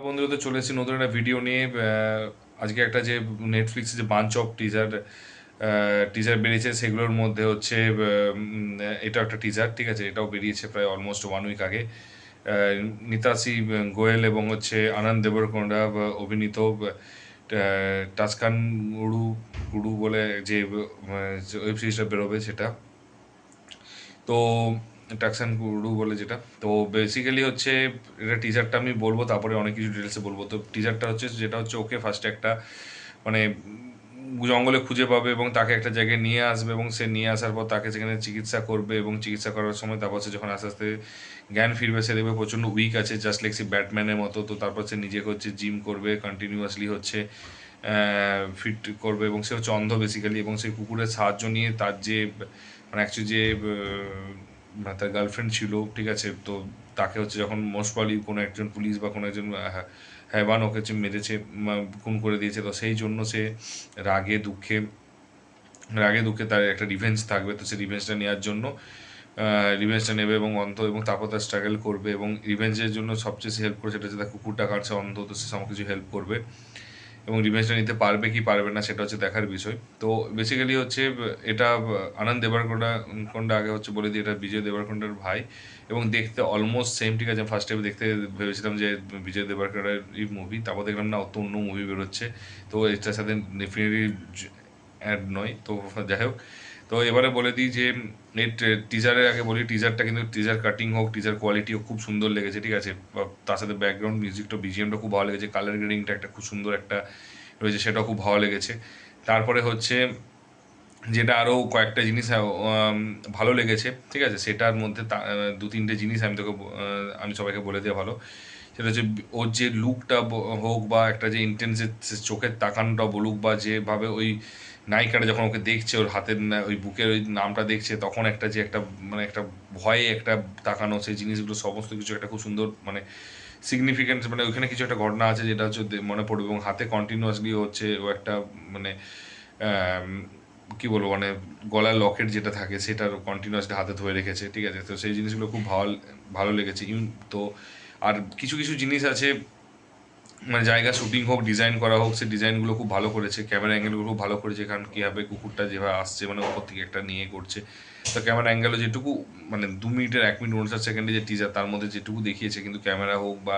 বন্ধুরা, তো চলে এসেছি নতুন একটা ভিডিও নিয়ে। আজকে একটা যে নেটফ্লিক্সে যে বাঞ্চ অফ টিজার টিজার বেরিয়েছে, সেগুলোর মধ্যে হচ্ছে এটা একটা টিজার, ঠিক আছে। এটাও বেরিয়েছে প্রায় অলমোস্ট 1 উইক আগে। নিতাসি গোয়েল এবং হচ্ছে আনন্দ দেবরকোন্ডা অভিনীত টাস্কান উড়ু উড়ু বলে যে ওয়েব সিরিজটা বেরোবে, সেটা তো টাকসান কুরু বলে যেটা। তো বেসিক্যালি হচ্ছে এটা টিজারটা আমি বলবো, তারপরে অনেক কিছু ডিটেলসে বলবো। তো টিজারটা হচ্ছে যেটা হচ্ছে, ওকে ফার্স্টে একটা মানে জঙ্গলে খুঁজে পাবে এবং তাকে একটা জায়গায় নিয়ে আসবে, এবং সে নিয়ে আসার পর তাকে সেখানে চিকিৎসা করবে, এবং চিকিৎসা করার সময় তারপর সে যখন আস্তে আস্তে জ্ঞান ফিরবে, সে দেখবে প্রচণ্ড উইক আছে, জাস্ট লাইক সে ব্যাটম্যানের মতো। তো তারপর সে নিজেকে হচ্ছে জিম করবে, কন্টিনিউয়াসলি হচ্ছে ফিট করবে, এবং সে হচ্ছে অন্ধ বেসিক্যালি। এবং সেই কুকুরের সাহায্য নিয়ে তার যে মানে অ্যাকচুয়ালি যে তার গার্লফ্রেন্ড ছিল, ঠিক আছে, তো তাকে হচ্ছে যখন মোস্ট প্রবাবলি কোনো একজন পুলিশ বা কোনো একজন হ্যাভান ওকে হচ্ছে মেরেছে, খুন করে দিয়েছে, তো সেই জন্য সে রাগে দুঃখে রাগে দুঃখে তার একটা রিভেঞ্জ থাকবে। তো সেই রিভেঞ্জটা নেওয়ার জন্য রিভেঞ্জটা নেবে এবং অন্ধ, এবং তারপর তার স্ট্রাগল করবে, এবং রিভেঞ্জের জন্য সবচেয়ে সে হেল্প করে সেটা হচ্ছে তার কুকুরটা, কারণ সে অন্ধ, তো সে সব কিছু হেল্প করবে। এবং রিভেঞ্জটা নিতে পারবে কি পারবে না সেটা হচ্ছে দেখার বিষয়। তো বেসিক্যালি হচ্ছে এটা আনন্দ দেবরকোন্ডা আগে হচ্ছে বলে দিই, এটা বিজয় দেবরকোন্ডার ভাই, এবং দেখতে অলমোস্ট সেম, ঠিক আছে। ফার্স্ট টাইম দেখতে ভেবেছিলাম যে বিজয় দেবরকোন্ডার এই মুভি, তারপর দেখলাম না, অত অন্য মুভি বেরোচ্ছে। তো এটার সাথে ডেফিনেটলি অ্যাড নয়। তো যাই হোক, তো এবারে বলে দিই যে এই টিজারের আগে বলি, টিজারটা কিন্তু টিজার কাটিং হোক, টিজার কোয়ালিটিও খুব সুন্দর লেগেছে, ঠিক আছে। তার সাথে ব্যাকগ্রাউন্ড মিউজিকটা, বিজিএমটা খুব ভালো লেগেছে, কালার গ্রেডিংটা একটা খুব সুন্দর একটা রয়েছে, সেটাও খুব ভালো লেগেছে। তারপরে হচ্ছে যেটা আরও কয়েকটা জিনিস ভালো লেগেছে, ঠিক আছে, সেটার মধ্যে দু তিনটে জিনিস আমি তোকে আমি সবাইকে বলে দেওয়া ভালো। সেটা হচ্ছে ওর যে লুকটা হোক, বা একটা যে ইন্টেন্সের চোখের তাকানোটা বলুক, বা যেভাবে ওই নায়িকাটা যখন ওকে দেখছে, ওর হাতের ওই বুকের ওই নামটা দেখছে, তখন একটা যে একটা মানে একটা ভয়ে একটা তাকানো, সেই জিনিসগুলো সমস্ত কিছু একটা খুব সুন্দর মানে সিগনিফিকেন্স, মানে ওইখানে কিছু একটা ঘটনা আছে যেটা হচ্ছে মনে পড়বে। এবং হাতে কন্টিনিউয়াসলি হচ্ছে ও একটা মানে কি বলবো, মানে গলার লকেট যেটা থাকে সেটা কন্টিনিউয়াসলি হাতে ধরে রেখেছে, ঠিক আছে। তো সেই জিনিসগুলো খুব ভালো ভালো লেগেছে। তো আর কিছু কিছু জিনিস আছে, মানে জায়গা শুটিং হোক, ডিজাইন করা হোক, সেই ডিজাইনগুলো খুব ভালো করেছে, ক্যামেরা অ্যাঙ্গেলগুলো খুব ভালো করেছে। কারণ কীভাবে কুকুরটা যেভাবে আসছে, মানে ওপর থেকে একটা নিয়ে করছে, তো ক্যামেরা অ্যাঙ্গেলও যেটুকু মানে 2 মিনিটের 1 মিনিট 59 সেকেন্ডে যে টিজার, তার মধ্যে যেটুকু দেখিয়েছে, কিন্তু ক্যামেরা হোক বা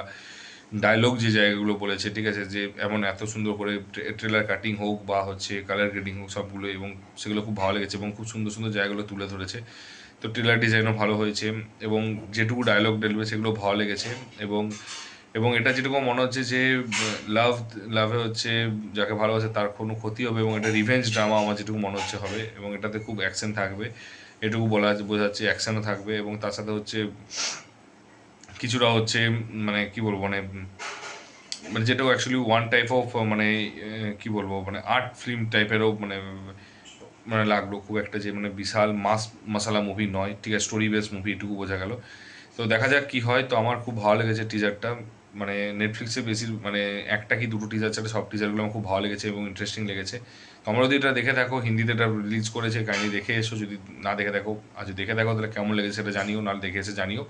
ডায়লগ যে জায়গাগুলো বলেছে, ঠিক আছে, যে এমন এত সুন্দর করে ট্রেলার কাটিং হোক বা হচ্ছে কালার গ্রেডিং হোক, সবগুলো, এবং সেগুলো খুব ভালো লেগেছে, এবং খুব সুন্দর সুন্দর জায়গাগুলো তুলে ধরেছে। তো ট্রেলার ডিজাইনও ভালো হয়েছে, এবং যেটুকু ডায়লগ ডেলবে সেগুলো ভালো লেগেছে। এবং এবং এটা যেটুকু মনে হচ্ছে যে লাভ লাভে হচ্ছে যাকে ভালোবাসে তার কোনো ক্ষতি হবে, এবং এটা রিভেঞ্জ ড্রামা আমার যেটুকু মনে হচ্ছে হবে, এবং এটাতে খুব অ্যাকশন থাকবে, এটুকু বোঝাচ্ছে অ্যাকশনও থাকবে, এবং তার সাথে হচ্ছে কিছুটা হচ্ছে মানে কি বলবো, মানে মানে যেটা অ্যাকচুয়ালি ওয়ান টাইপ অফ মানে কি বলবো, মানে আর্ট ফিল্ম টাইপেরও মানে মানে লাগলো। খুব একটা যে মানে বিশাল মাস মশালা মুভি নয়, ঠিক আছে, স্টোরি বেস মুভি, এটুকু বোঝা গেল। তো দেখা যাক কি হয়। তো আমার খুব ভালো লেগেছে টিজারটা, মানে নেটফ্লিক্সে বেশি মানে একটা কি দুটো টিজার ছাড়া সব টিজারগুলো আমার খুব ভালো লেগেছে এবং ইন্টারেস্টিং লেগেছে। তোমরা যদি এটা দেখে থাকো, হিন্দিতে এটা রিলিজ করেছে, কাইন্ডলি দেখে এসো। যদি না দেখে থাকো, আর যদি দেখে থাকো তাহলে কেমন লেগেছে সেটা জানিও, নাহলে দেখে এসে জানিও।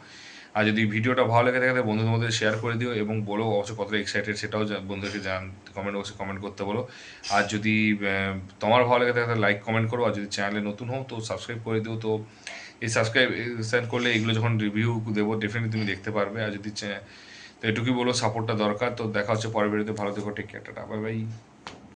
আর যদি ভিডিওটা ভালো লেগে থাকে তাহলে বন্ধুদের মধ্যে শেয়ার করে দিও, এবং বলো অবশ্যই কতটা এক্সাইটেড সেটাও বন্ধুদেরকে কমেন্ট বক্সে কমেন্ট করতে বলো। আর যদি তোমার ভালো লেগে থাকে তাহলে লাইক কমেন্ট করো, আর যদি চ্যানেলে নতুন হও তো সাবস্ক্রাইব করে দিও। তো এই সাবস্ক্রাইব করলে এগুলো যখন রিভিউ দেবো ডেফিনেটলি তুমি দেখতে পারবে। আর যদি তো এটুকুই বলো, সাপোর্টটা দরকার। তো দেখা হচ্ছে পরের ভিডিওতে, ভালো থেকো, take care, tata, bye by.